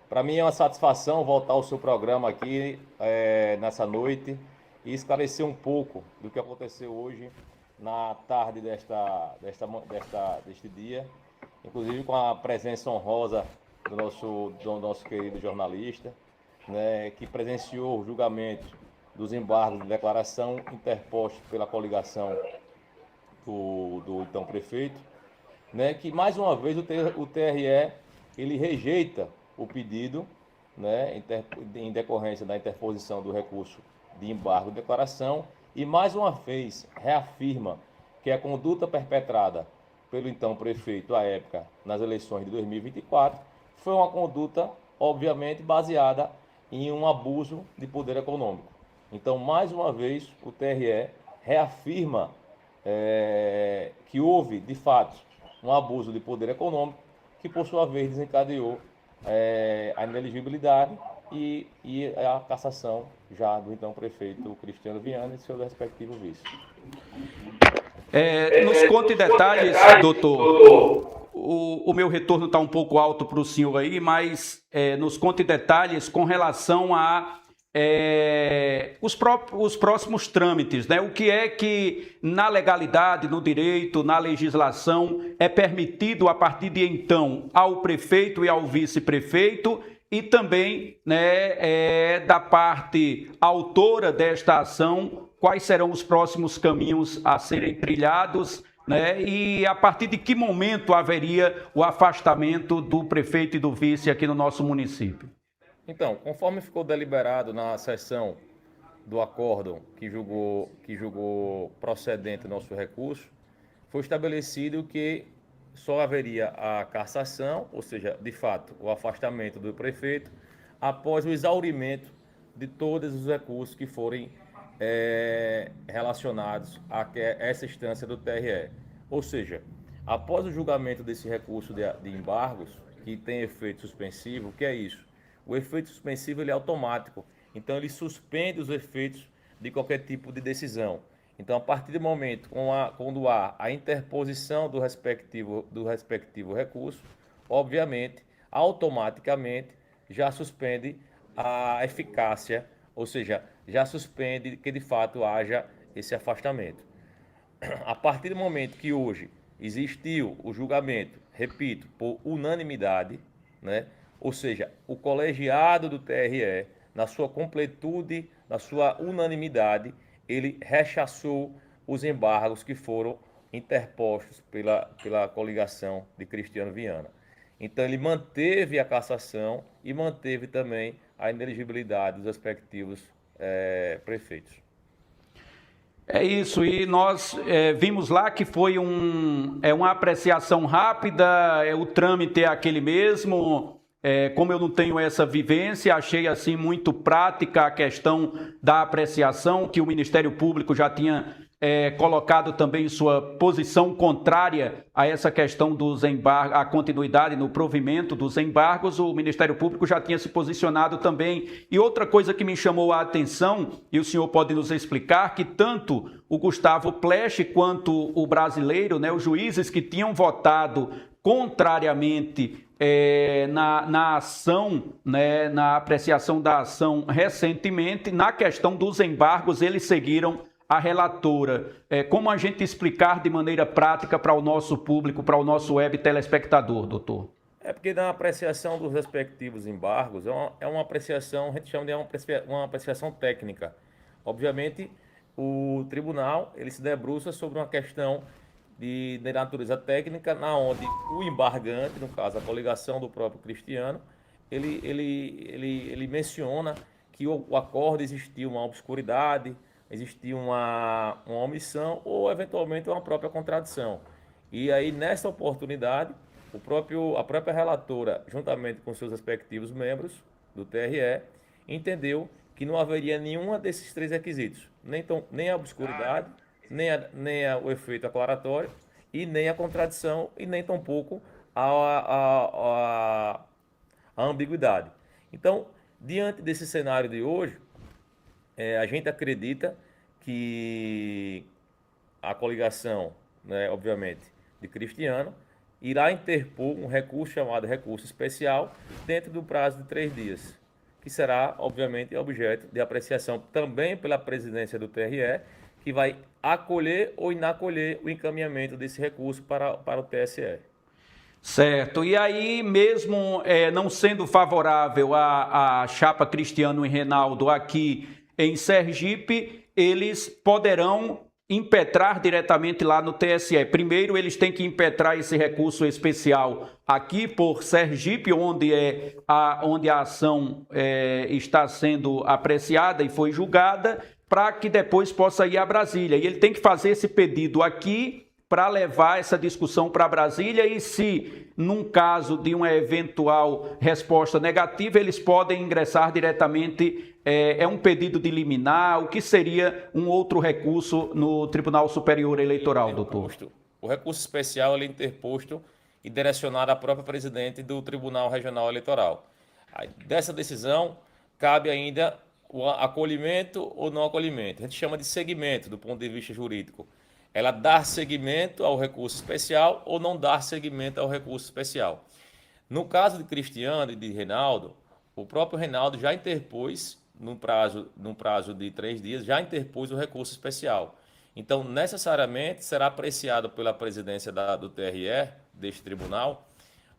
Para mim é uma satisfação voltar ao seu programa aqui nessa noite e esclarecer um pouco do que aconteceu hoje na tarde deste dia, inclusive com a presença honrosa do nosso querido jornalista, né, que presenciou o julgamento dos embargos de declaração interpostos pela coligação do então prefeito, né, que mais uma vez o TRE ele rejeita o pedido, né, em decorrência da interposição do recurso de embargo de declaração e mais uma vez reafirma que a conduta perpetrada pelo então prefeito à época nas eleições de 2024 foi uma conduta obviamente baseada em um abuso de poder econômico. Então, mais uma vez, o TRE reafirma que houve, de fato, um abuso de poder econômico, que por sua vez desencadeou a inelegibilidade e a cassação já do então prefeito Cristiano Viana e seu respectivo vice. Nos conte detalhes, doutor. O meu retorno está um pouco alto para o senhor aí, mas nos conte detalhes com relação a os próximos trâmites, né? O que é que na legalidade, no direito, na legislação é permitido a partir de então ao prefeito e ao vice-prefeito e também, né, da parte autora desta ação, quais serão os próximos caminhos a serem trilhados, né? E a partir de que momento haveria o afastamento do prefeito e do vice aqui no nosso município? Então, conforme ficou deliberado na sessão do acórdão que julgou procedente o nosso recurso, foi estabelecido que só haveria a cassação, ou seja, de fato, o afastamento do prefeito, após o exaurimento de todos os recursos que forem relacionados a essa instância do TRE. Ou seja, após o julgamento desse recurso de embargos, que tem efeito suspensivo, o que é isso? O efeito suspensivo ele é automático, então ele suspende os efeitos de qualquer tipo de decisão. Então, a partir do momento quando há a interposição do respectivo recurso, obviamente, automaticamente já suspende a eficácia, ou seja, já suspende que de fato haja esse afastamento. A partir do momento que hoje existiu o julgamento, repito, por unanimidade, né? Ou seja, o colegiado do TRE, na sua completude, na sua unanimidade, ele rechaçou os embargos que foram interpostos pela coligação de Cristiano Viana. Então, ele manteve a cassação e manteve também a inelegibilidade dos respectivos prefeitos. É isso, e nós vimos lá que foi uma apreciação rápida, o trâmite é aquele mesmo. Como eu não tenho essa vivência, achei assim muito prática a questão da apreciação, que o Ministério Público já tinha colocado também sua posição contrária a essa questão dos embargos, a continuidade no provimento dos embargos. O Ministério Público já tinha se posicionado também. E outra coisa que me chamou a atenção, e o senhor pode nos explicar, que tanto o Gustavo Pleche quanto o brasileiro, né, os juízes que tinham votado contrariamente na ação, né, na apreciação da ação recentemente, na questão dos embargos, eles seguiram a relatora. Como a gente explicar de maneira prática para o nosso público, para o nosso web telespectador, doutor? É porque na apreciação dos respectivos embargos, é uma apreciação, a gente chama de uma apreciação técnica. Obviamente, o tribunal ele se debruça sobre uma questão de natureza técnica, na onde o embargante, no caso a coligação do próprio Cristiano, ele menciona que o acordo existiu uma obscuridade, existiu uma omissão ou eventualmente uma própria contradição. E aí nessa oportunidade, a própria relatora, juntamente com seus respectivos membros do TRE, entendeu que não haveria nenhuma desses três requisitos, nem a obscuridade, nem o efeito aclaratório, e nem a contradição, e nem tampouco a ambiguidade. Então, diante desse cenário de hoje, a gente acredita que a coligação, né, obviamente, de Cristiano, irá interpor um recurso chamado recurso especial dentro do prazo de 3 dias, que será, obviamente, objeto de apreciação também pela presidência do TRE, que vai acolher ou inacolher o encaminhamento desse recurso para o TSE. Certo. E aí, mesmo não sendo favorável à chapa Cristiano e Reinaldo aqui em Sergipe, eles poderão impetrar diretamente lá no TSE. Primeiro, eles têm que impetrar esse recurso especial aqui por Sergipe, onde a ação está sendo apreciada e foi julgada, para que depois possa ir a Brasília. E ele tem que fazer esse pedido aqui para levar essa discussão para Brasília e, se num caso de uma eventual resposta negativa, eles podem ingressar diretamente, um pedido de liminar, o que seria um outro recurso no Tribunal Superior Eleitoral, doutor? O recurso especial ele é interposto e direcionado à própria presidente do Tribunal Regional Eleitoral. Dessa decisão, cabe ainda o acolhimento ou não acolhimento. A gente chama de segmento do ponto de vista jurídico. Ela dar seguimento ao recurso especial ou não dar seguimento ao recurso especial. No caso de Cristiano e de Reinaldo, o próprio Reinaldo já interpôs, num prazo de 3 dias, já interpôs o recurso especial. Então, necessariamente, será apreciado pela presidência do TRE, deste tribunal,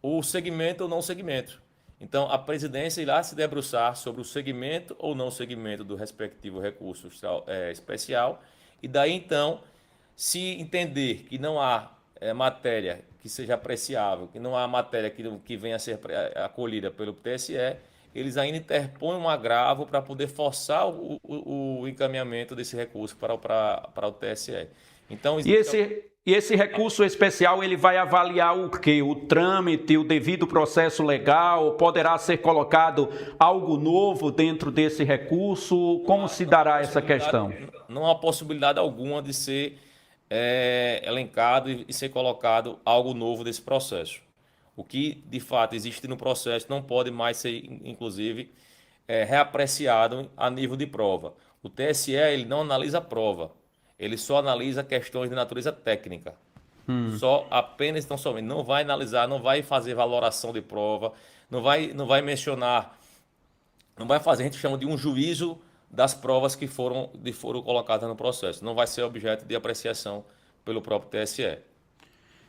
o segmento ou não segmento. Então, a presidência irá se debruçar sobre o segmento ou não segmento do respectivo recurso especial, e daí, então, se entender que não há matéria que seja apreciável, que não há matéria que venha a ser acolhida pelo TSE, eles ainda interpõem um agravo para poder forçar o encaminhamento desse recurso para o TSE. Então, E esse recurso especial, ele vai avaliar o quê? O trâmite, o devido processo legal? Poderá ser colocado algo novo dentro desse recurso? Como se dará essa questão? Não há possibilidade alguma de ser elencado e ser colocado algo novo desse processo. O que de fato existe no processo não pode mais ser, inclusive, reapreciado a nível de prova. O TSE ele não analisa a prova, ele só analisa questões de natureza técnica. Só apenas tão somente. Não vai analisar, não vai fazer valoração de prova, não vai mencionar, não vai fazer, a gente chama de um juízo das provas que foram colocadas no processo. Não vai ser objeto de apreciação pelo próprio TSE.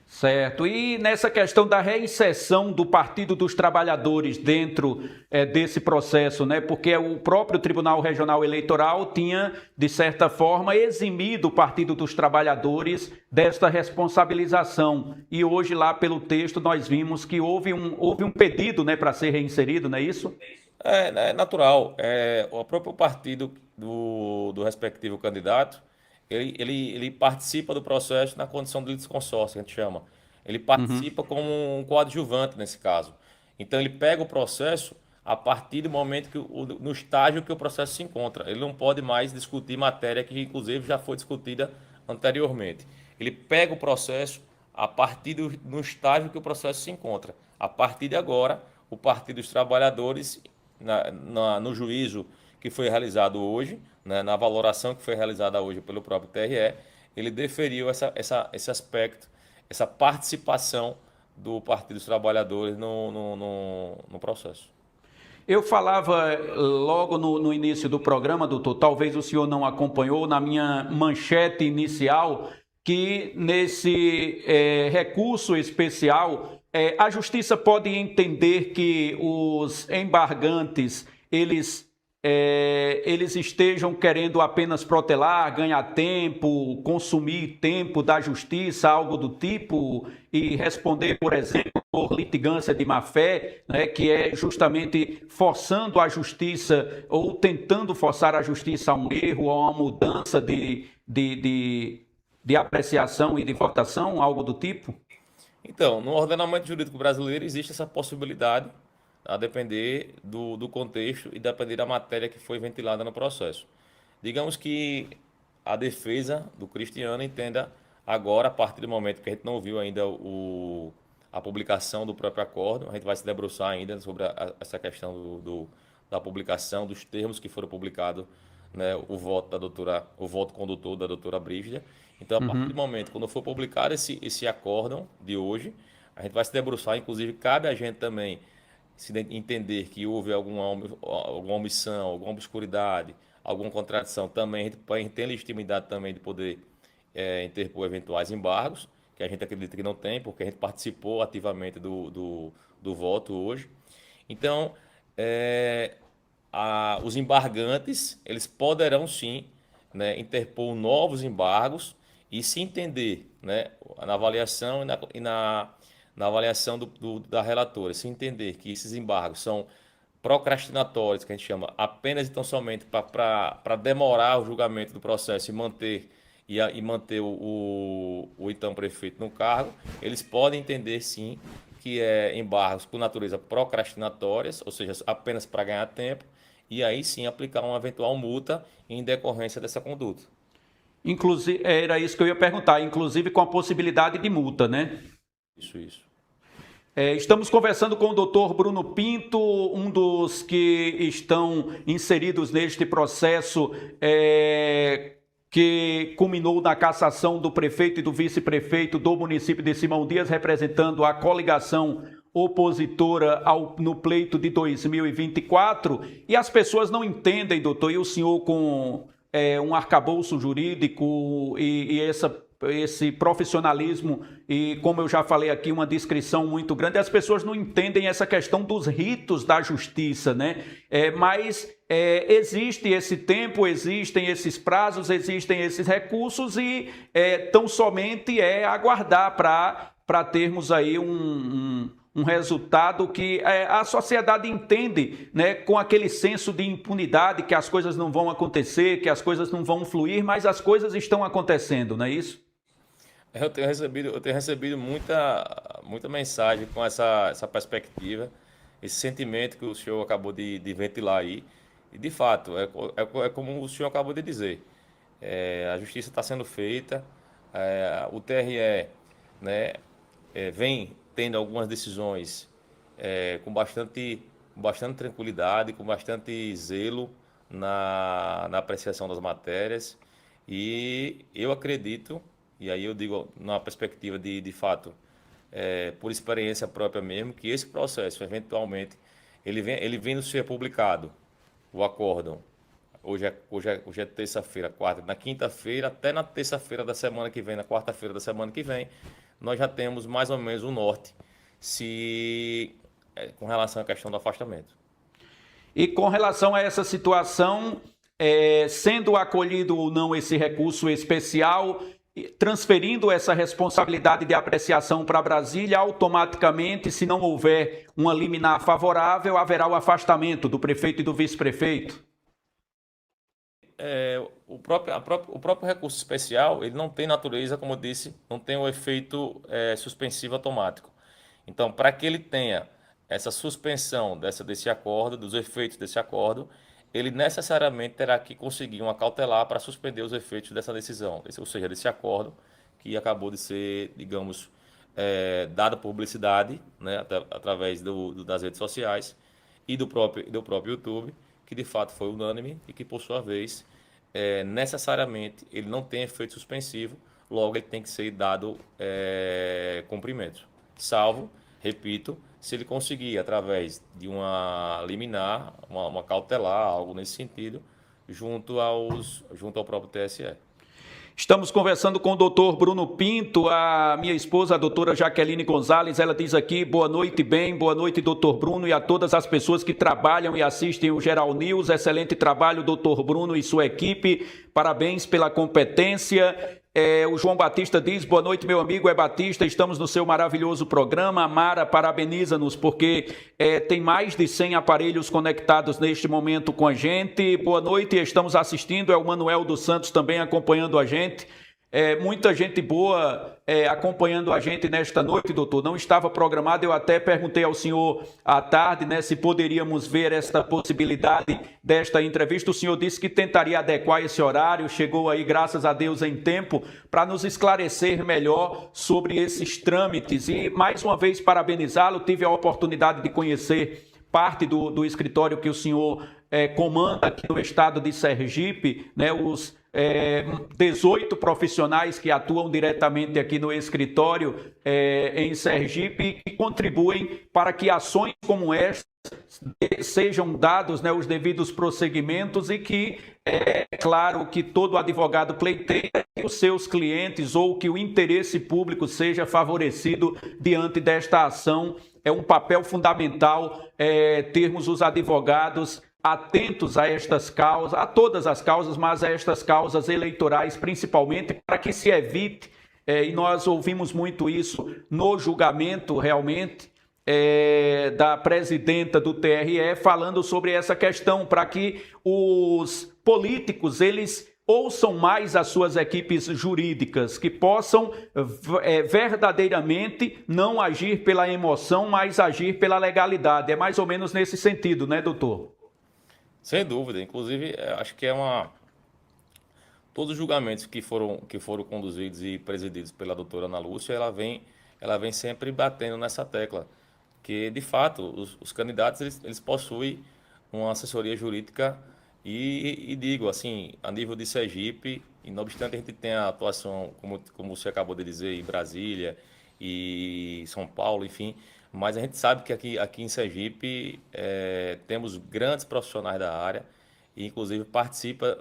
Certo. E nessa questão da reinserção do Partido dos Trabalhadores dentro desse processo, né? Porque o próprio Tribunal Regional Eleitoral tinha, de certa forma, eximido o Partido dos Trabalhadores desta responsabilização. E hoje, lá pelo texto, nós vimos que houve um pedido, né, para ser reinserido, não é isso? É natural. O próprio partido do respectivo candidato, ele participa do processo na condição de litisconsórcio, a gente chama. Ele participa como um coadjuvante nesse caso. Então ele pega o processo a partir do momento no estágio que o processo se encontra. Ele não pode mais discutir matéria que inclusive já foi discutida anteriormente. Ele pega o processo a partir no estágio que o processo se encontra. A partir de agora, o Partido dos Trabalhadores, no juízo que foi realizado hoje, né, na valoração que foi realizada hoje pelo próprio TRE, ele deferiu esse aspecto, essa participação do Partido dos Trabalhadores no processo. Eu falava logo no início do programa, doutor, talvez o senhor não acompanhou, na minha manchete inicial, que nesse recurso especial, a Justiça pode entender que os embargantes, eles estejam querendo apenas protelar, ganhar tempo, consumir tempo da justiça, algo do tipo, e responder, por exemplo, por litigância de má-fé, né, que é justamente forçando a justiça ou tentando forçar a justiça a um erro ou a uma mudança de apreciação e de votação, algo do tipo? Então, no ordenamento jurídico brasileiro existe essa possibilidade, a depender do contexto e depender da matéria que foi ventilada no processo. Digamos que a defesa do Cristiano entenda agora, a partir do momento que a gente não viu ainda a publicação do próprio acordo, a gente vai se debruçar ainda sobre essa questão da publicação, dos termos que foram publicados, né, o voto condutor da doutora Brígida. Então, a partir do momento, quando for publicado esse acórdão de hoje, A gente vai se debruçar, inclusive cabe a gente também entender que houve alguma omissão, alguma obscuridade, alguma contradição também, a gente tem legitimidade também de poder interpor eventuais embargos, que a gente acredita que não tem, porque a gente participou ativamente do voto hoje. Então, os embargantes, eles poderão sim, né, interpor novos embargos e se entender, né, na avaliação na avaliação da relatora, se entender que esses embargos são procrastinatórios, que a gente chama, apenas e tão somente para demorar o julgamento do processo e manter o então prefeito no cargo, eles podem entender sim que embargos por natureza procrastinatórias, ou seja, apenas para ganhar tempo, e aí sim aplicar uma eventual multa em decorrência dessa conduta. Inclusive, era isso que eu ia perguntar, inclusive com a possibilidade de multa, né? Isso. Estamos conversando com o doutor Bruno Pinto, um dos que estão inseridos neste processo que culminou na cassação do prefeito e do vice-prefeito do município de Simão Dias, representando a coligação opositora no pleito de 2024. E as pessoas não entendem, doutor, e o senhor com um arcabouço jurídico e esse profissionalismo e, como eu já falei aqui, uma descrição muito grande, as pessoas não entendem essa questão dos ritos da justiça, né? Mas existe esse tempo, existem esses prazos, existem esses recursos e tão somente aguardar para termos aí um resultado que a sociedade entende, né, com aquele senso de impunidade, que as coisas não vão acontecer, que as coisas não vão fluir, mas as coisas estão acontecendo, não é isso? Eu tenho recebido muita mensagem com essa perspectiva, esse sentimento que o senhor acabou de ventilar aí. E, de fato, é como o senhor acabou de dizer. A justiça está sendo feita, o TRE, né, vem tendo algumas decisões com bastante tranquilidade, com bastante zelo na apreciação das matérias. E eu acredito, e aí eu digo numa perspectiva de fato, por experiência própria mesmo, que esse processo, eventualmente, ele vem ser publicado, o acórdão. Hoje é terça-feira, quarta. Na quinta-feira, até na terça-feira da semana que vem, na quarta-feira da semana que vem, nós já temos mais ou menos o norte com relação à questão do afastamento. E com relação a essa situação, sendo acolhido ou não esse recurso especial, transferindo essa responsabilidade de apreciação para Brasília, automaticamente, se não houver uma liminar favorável, haverá o afastamento do prefeito e do vice-prefeito? O próprio recurso especial, ele não tem natureza, como eu disse, não tem o efeito suspensivo automático. Então, para que ele tenha essa suspensão desse acordo, dos efeitos desse acordo, ele necessariamente terá que conseguir uma cautelar para suspender os efeitos dessa decisão, ou seja, desse acordo que acabou de ser, digamos, dada publicidade, né, através das redes sociais e do próprio YouTube, que de fato foi unânime e que, por sua vez, necessariamente ele não tem efeito suspensivo, logo ele tem que ser dado cumprimento, salvo, repito, se ele conseguir, através de uma liminar, uma cautelar, algo nesse sentido, junto ao próprio TSE. Estamos conversando com o doutor Bruno Pinto, a minha esposa, a doutora Jaqueline Gonzalez. Ela diz aqui, boa noite, boa noite, doutor Bruno, e a todas as pessoas que trabalham e assistem o Geral News. Excelente trabalho, doutor Bruno e sua equipe. Parabéns pela competência. O João Batista diz, boa noite, meu amigo, Batista, estamos no seu maravilhoso programa. A Mara parabeniza-nos porque tem mais de 100 aparelhos conectados neste momento com a gente. Boa noite, estamos assistindo, o Manuel dos Santos também acompanhando a gente. Muita gente boa acompanhando a gente nesta noite, doutor. Não estava programado, eu até perguntei ao senhor à tarde, né, se poderíamos ver esta possibilidade desta entrevista. O senhor disse que tentaria adequar esse horário, chegou aí, graças a Deus, em tempo, para nos esclarecer melhor sobre esses trâmites. E, mais uma vez, parabenizá-lo, tive a oportunidade de conhecer parte do escritório que o senhor comanda aqui no estado de Sergipe, né, 18 profissionais que atuam diretamente aqui no escritório em Sergipe e que contribuem para que ações como esta sejam dados, né, os devidos prosseguimentos e que é claro que todo advogado pleiteia que os seus clientes ou que o interesse público seja favorecido diante desta ação. É um papel fundamental termos os advogados atentos a estas causas, a todas as causas, mas a estas causas eleitorais principalmente, para que se evite, e nós ouvimos muito isso no julgamento realmente, da presidenta do TRE, falando sobre essa questão, para que os políticos, eles ouçam mais as suas equipes jurídicas, que possam verdadeiramente não agir pela emoção, mas agir pela legalidade. É mais ou menos nesse sentido, né, doutor? Sem dúvida. Inclusive, acho que todos os julgamentos que foram conduzidos e presididos pela doutora Ana Lúcia, ela vem sempre batendo nessa tecla, que, de fato, os candidatos eles possuem uma assessoria jurídica e digo, assim, a nível de Sergipe, e não obstante a gente tem a atuação, como você acabou de dizer, em Brasília e São Paulo, enfim, mas a gente sabe que aqui em Sergipe temos grandes profissionais da área e, inclusive, participa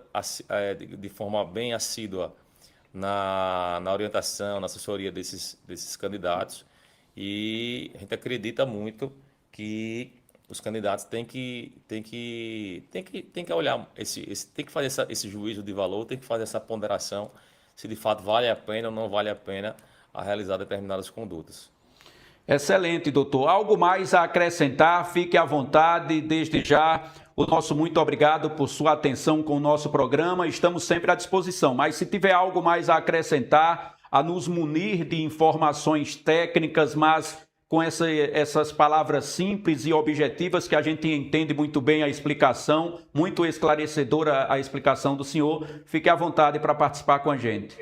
de forma bem assídua na orientação, na assessoria desses candidatos. E a gente acredita muito que os candidatos têm que olhar tem que fazer esse juízo de valor, tem que fazer essa ponderação se de fato vale a pena ou não vale a pena a realizar determinadas condutas. Excelente, doutor. Algo mais a acrescentar? Fique à vontade, desde já. O nosso muito obrigado por sua atenção com o nosso programa. Estamos sempre à disposição, mas se tiver algo mais a acrescentar, a nos munir de informações técnicas, mas com essas palavras simples e objetivas que a gente entende muito bem a explicação, muito esclarecedora a explicação do senhor, fique à vontade para participar com a gente.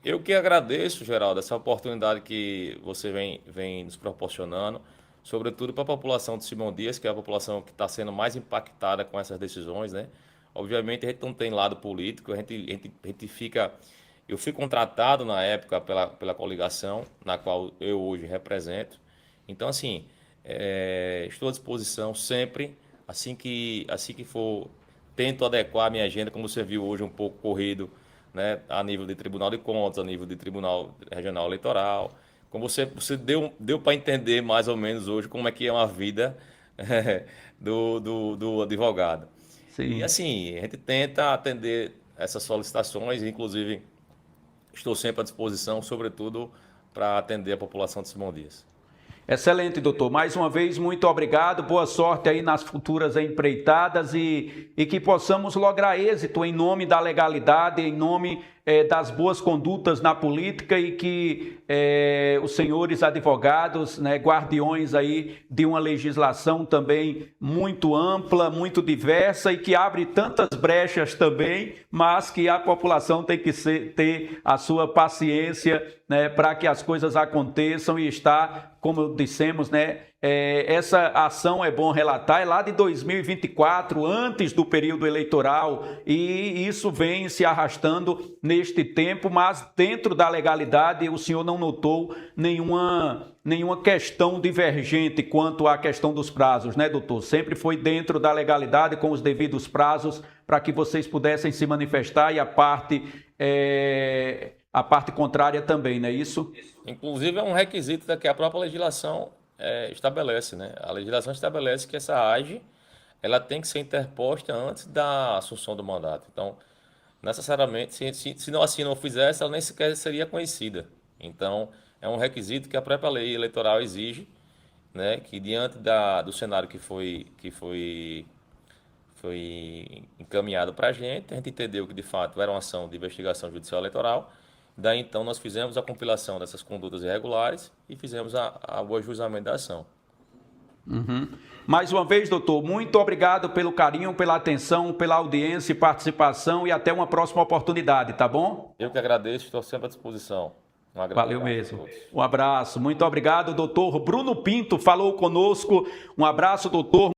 Eu que agradeço, Geraldo, essa oportunidade que você vem nos proporcionando, sobretudo para a população de Simão Dias, que é a população que está sendo mais impactada com essas decisões, né? Obviamente a gente não tem lado político, a gente fica... Eu fui contratado na época pela coligação, na qual eu hoje represento. Então, assim, estou à disposição sempre, assim que for, tento adequar a minha agenda, como você viu hoje, um pouco corrido, né, a nível de Tribunal de Contas, a nível de Tribunal Regional Eleitoral. Como você deu para entender mais ou menos hoje como é que é uma vida do advogado. Sim. E assim, a gente tenta atender essas solicitações, inclusive estou sempre à disposição, sobretudo para atender a população de Simão Dias. Excelente, doutor. Mais uma vez, muito obrigado. Boa sorte aí nas futuras empreitadas e que possamos lograr êxito em nome da legalidade, em nome das boas condutas na política e que os senhores advogados, né, guardiões aí de uma legislação também muito ampla, muito diversa e que abre tantas brechas também, mas que a população tem que ter a sua paciência, né, para que as coisas aconteçam e está, como dissemos, né, essa ação é bom relatar, é lá de 2024, antes do período eleitoral, e isso vem se arrastando neste tempo, mas dentro da legalidade o senhor não notou nenhuma questão divergente quanto à questão dos prazos, né, doutor? Sempre foi dentro da legalidade, com os devidos prazos, para que vocês pudessem se manifestar e a parte contrária também, não é isso? Inclusive é um requisito que a própria legislação estabelece, né? A legislação estabelece que essa AGE ela tem que ser interposta antes da assunção do mandato. Então, necessariamente, se não assim não fizesse, ela nem sequer seria conhecida. Então, é um requisito que a própria lei eleitoral exige, né? Que diante do cenário que foi encaminhado para a gente entendeu que de fato era uma ação de investigação judicial eleitoral. Daí então nós fizemos a compilação dessas condutas irregulares e fizemos o ajuizamento da ação. Uhum. Mais uma vez, doutor, muito obrigado pelo carinho, pela atenção, pela audiência e participação e até uma próxima oportunidade, tá bom? Eu que agradeço, estou sempre à disposição. Valeu mesmo. Um abraço, muito obrigado, doutor Bruno Pinto falou conosco. Um abraço, doutor.